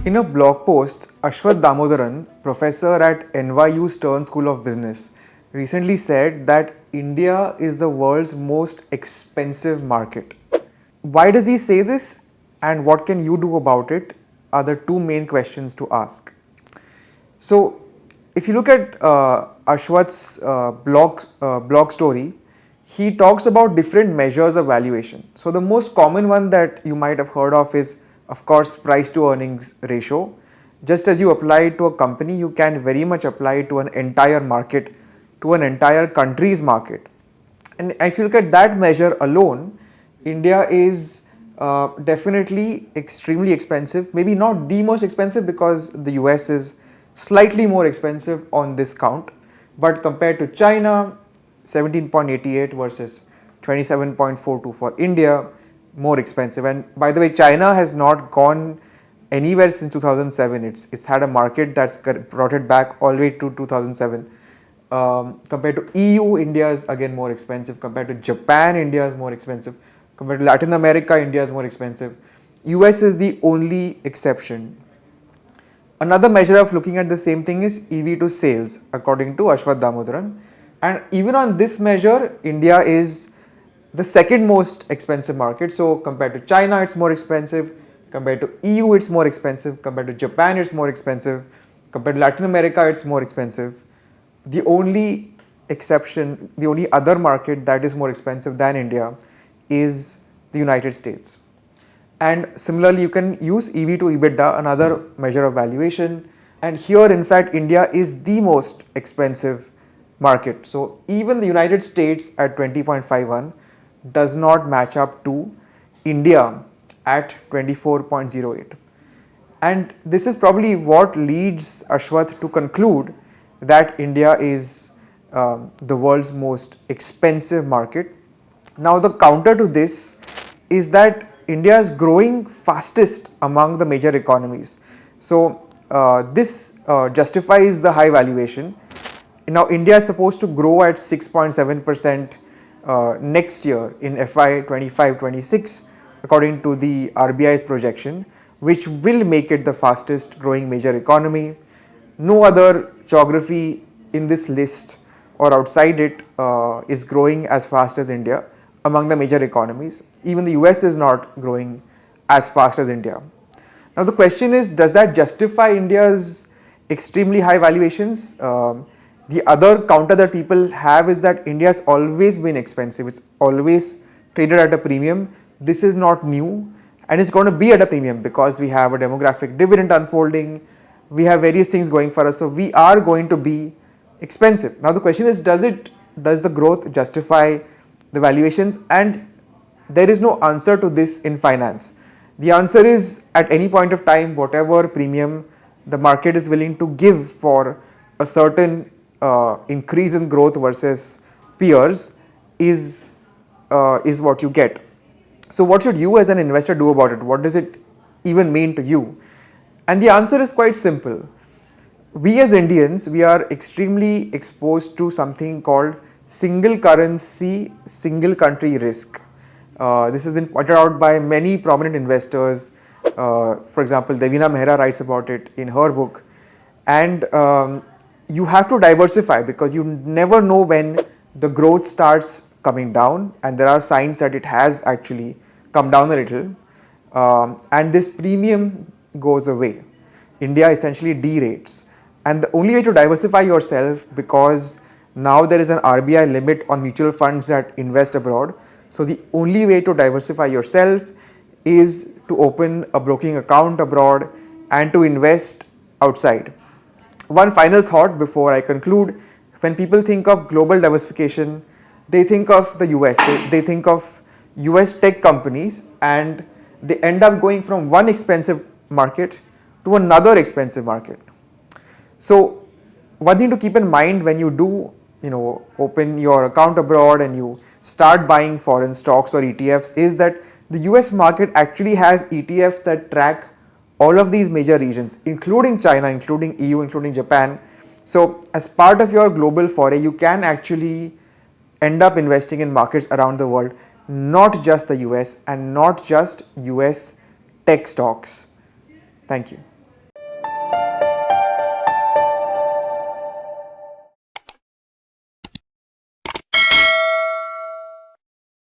In a blog post, Aswath Damodaran, professor at NYU Stern School of Business, recently said that India is the world's most expensive market. Why does he say this and what can you do about it are the two main questions to ask. So, if you look at Ashwath's blog story, he talks about different measures of valuation. So, the most common one that you might have heard of is, of course, price to earnings ratio. Just as you apply it to a company, you can very much apply it to an entire market, to an entire country's market. And if you look at that measure alone, India is definitely extremely expensive, maybe not the most expensive because the US is slightly more expensive on this count, but compared to China, 17.88 versus 27.42 for India, more expensive. And by the way, China has not gone anywhere since 2007. It's had a market that's brought it back all the way to 2007. Compared to EU, India is again more expensive. Compared to Japan, India is more expensive. Compared to Latin America, India is more expensive. US is the only exception. Another measure of looking at the same thing is EV to sales, according to Aswath Damodaran. And even on this measure, India is the second most expensive market. So compared to China, it's more expensive. Compared to EU, it's more expensive. Compared to Japan, it's more expensive. Compared to Latin America, it's more expensive. The only exception, the only other market that is more expensive than India is the United States. And similarly, you can use EV to EBITDA, another measure of valuation. And here, in fact, India is the most expensive market. So even the United States at 20.51 does not match up to India at 24.08. And this is probably what leads Aswath to conclude that India is the world's most expensive market. Now, the counter to this is that India is growing fastest among the major economies. So, this justifies the high valuation. Now, India is supposed to grow at 6.7% next year in FY 25-26, according to the RBI's projection, which will make it the fastest growing major economy. No other geography in this list or outside it is growing as fast as India among the major economies. Even the US is not growing as fast as India. Now the question is, does that justify India's extremely high valuations? The other counter that people have is that India has always been expensive. It's always traded at a premium. This is not new, and it's going to be at a premium because we have a demographic dividend unfolding. We have various things going for us, so we are going to be expensive. Now the question is, does the growth justify the valuations? And there is no answer to this in finance. The answer is, at any point of time, whatever premium the market is willing to give for a certain increase in growth versus peers is what you get. So what should you as an investor do about it? What does it even mean to you? And the answer is quite simple. We as Indians, we are extremely exposed to something called single currency, single country risk. This has been pointed out by many prominent investors. For example, Devina Mehra writes about it in her book. And you have to diversify because you never know when the growth starts coming down, and there are signs that it has actually come down a little, and this premium goes away. India essentially derates, and the only way to diversify yourself, because now there is an RBI limit on mutual funds that invest abroad, so the only way to diversify yourself is to open a broking account abroad and to invest outside. One final thought before I conclude: when people think of global diversification, they think of the US, they think of US tech companies, and they end up going from one expensive market to another expensive market. So one thing to keep in mind when you do, open your account abroad and you start buying foreign stocks or ETFs is that the US market actually has ETFs that track all of these major regions, including China, including EU, including Japan. So as part of your global foray, you can actually end up investing in markets around the world, not just the US and not just US tech stocks. Thank you.